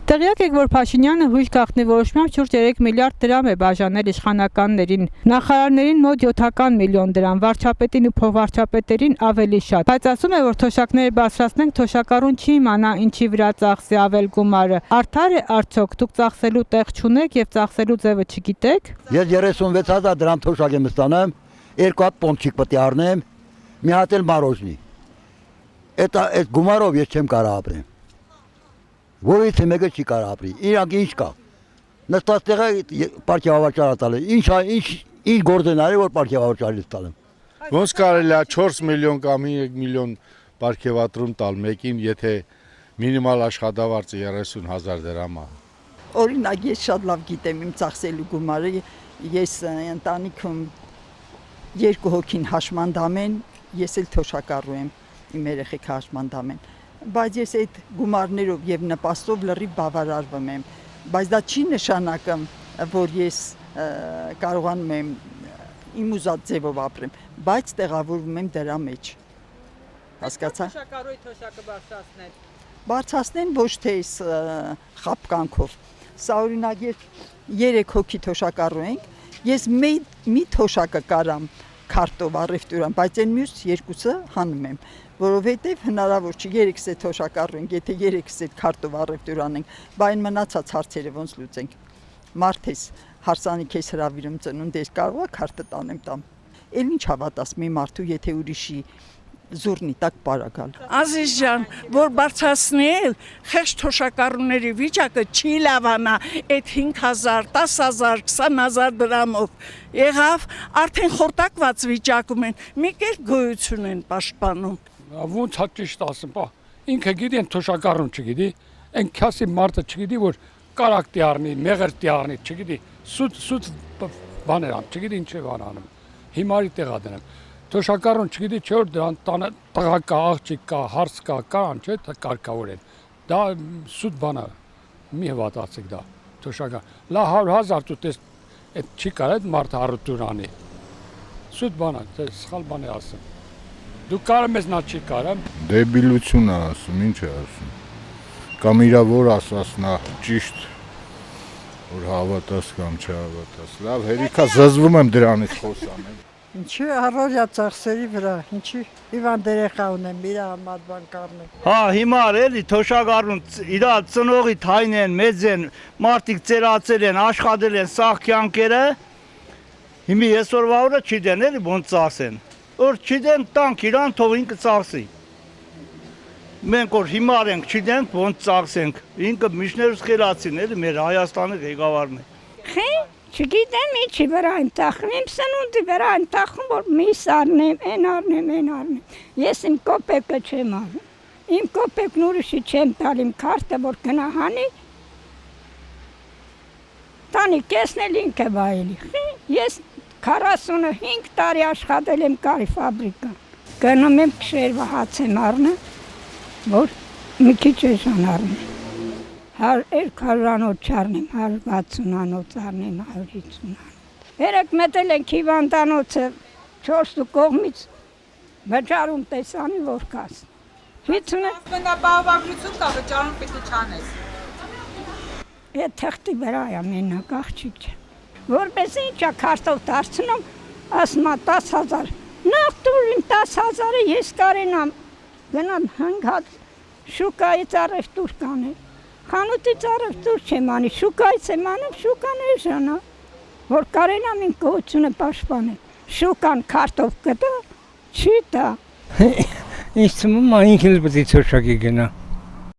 Տեղյակ եք, որ Փաշինյանը հույժ գաղտնի որոշմամբ շուրջ 3 միլիարդ դրամ է բաժանել իշխանականներին, նախարարներին մոտ 7 միլիոն դրամ, վարչապետին ու փոխվարչապետերին ավելի շատ, բայց ասում է, որ թոշակները բարձրացնենք, թոշակառուն չի իմանա ինչի վրա ծախսի ավել գումարը, արդար է արդյոք, դուք ծախսելու տեղ չունեք եւ ծախսելու ձևը չգիտեք։ Ես 36,000 դրամ թոշակ եմ ստանում, 2 հատ պոնչիկ պետք է առնեմ, մի հատ էլ մարոժնի։ Այդ գումարով ես չեմ կարող ապրեմ։ Որից մեկը չի կարող ապրի։ Իրանք ինչ կա։ Նստած տեղը պարգևավաճառ տալը։ Ինչ գործենալի որ պարգևավաճառից տալեմ։ Ոնց կարելի է 4 միլիոն կամ 3 միլիոն պարգևատրում տալ մեկին, եթե մինիմալ աշխատավարձը 30,000 դրամ է։ Օրինակ ես շատ լավ գիտեմ իմ ծախսելու գումարը, ես ընտանիքում 2 հոգին հաշմանդամ են, ես էլ թոշակառու եմ, իմ երեխեքը հաշմանդամ են։ Բայց ես այդ գումարներով եւ նպաստով լրիվ բավարարվում եմ, բայց դա չի նշանակում, որ ես կարողանում եմ իմ ուզած ձևով ապրեմ, բայց տեղավորվում եմ դրա մեջ։ Հասկացա՞։ Թոշակառուի թոշակը բարձրացնել։ Բարձրացնեն ոչ թե խապկանքով։ Սա օրինակ ես 3 հոգի թոշակառու ենք, ես մի թոշակը կարամ քարտով առևտուրան, բայց այն մյուս 2-ը հանում եմ, որովհետև հնարավոր չի 3-ս է թոշակառու ենք, եթե 3-ս է քարտով առևտուր անենք, բայց մնացած հարցերը ոնց լուծենք։ Մարդ ես հարսանիք ես հրավիրում ծնունդ ես կարող է քարտը տանեմ տամ։ Էլ ինչ հավատաս մի մարդու, եթե ուրիշի զուրնի տակ պարագալ։ Ազիզ ջան, որ բարձրացնել խեղճ թոշակառուների վիճակը չի լավանա այդ 5,000, 10,000, 20,000 դրամով։ Եղավ, արդեն խորտակված վիճակում են, մի կերպ գոյություն են պաշտպանում։ Ոնց հա ճիշտ ասեմ, ինքը գիտի, են թոշակառուն չգիտի, են քասի մարդը չգիտի, որ կարակտի առնի, մեղրտի առնի, չգիտի, սուտ բաներ անում, չգիտի ինչ է բան անում, հիմարի տեղա դնեմ։ Թոշակառուն չգիտի չէ որ դրան տանը տղա կա, աղջիկ կա, հարց կա, կան չէ կարգավոր են։ Դա սուտ բան է, մի հվատացեք դա, թոշակառուն։ Լա 100,000 դու տես այդ չի կարող այդ մարդը առուտուր անի։ Սուտ բան է, սխալ բան է ասում։ Դու կարում ես նա չի կարում։ Դեբիլություն է ասում, ինչ է ասում։ Կամ իրա որ ասած նա ճիշտ որ հավատաս կամ չհավատաս։ Լավ, հերիքա զզվում եմ դրանից խոսամ։ Ինչի առօրյա ծախսերի վրա, ինչի հիվանդ երեխա ունեմ, իր համար բան կառնեմ։ Հա, հիմա էլի թոշակառուն իր ծնողի թայն են, մեծ են, մարդիկ ծերացել են, աշխատել են սաղ կյանքերը։ Հիմա այսօրվա օրը չդեն էլի ոնց ծախսեն։ Որ չդեն տանք իրան թող ինքը ծախսի։ Մենք որ հիմար ենք, չդենք ոնց ծախսենք։ Ինքը միշներս խելացին էլի մեր Հայաստանի ղեկավարն է։ Չգիտեմ ինչի վրա եմ տախում, իմ սնունդի վրա եմ տախում, որ միս առնեմ, են առնեմ։ Ես իմ կոպեկը չեմ առնում, իմ կոպեկն ուրիշի չեմ տալ իմ քարտը, որ գնահանի, տանի կեսն էլ ինքը բայելի, ես 45 տարի աշխատել եմ կարի ֆաբրիկա, գնում եմ կշերվա հաց եմ առնում, որ մի քիչ էժան առնում։ 200-անոց չառնեմ, 160-անոց առնեմ, 150-անոց։ Երեք մտել ենք հիվանդանոցը 4 կողմից վճարում տեսանի որ կաս։ Բնաբավագրություն կա, վճարում պիտի չանես։ Այդ թղթի վրա է մենակ աղջիկ չէ։ Որպես ինչա քարտով դարձնում, ասում 10,000։ Նախ դուրին 10,000-ը ես կարենամ գնամ 5 հատ շուկայից առևտուր կանել։ Խանութից առևտուր չեմ անի, շուկայից եմ անում, շուկան էժանա, որ կարենամ իմ գոհությունը պաշտպանել։ Շուկան քարտով կտա, չի տա։ Ինձ թվում է ինքն էլ պետք է թոշակի գնա։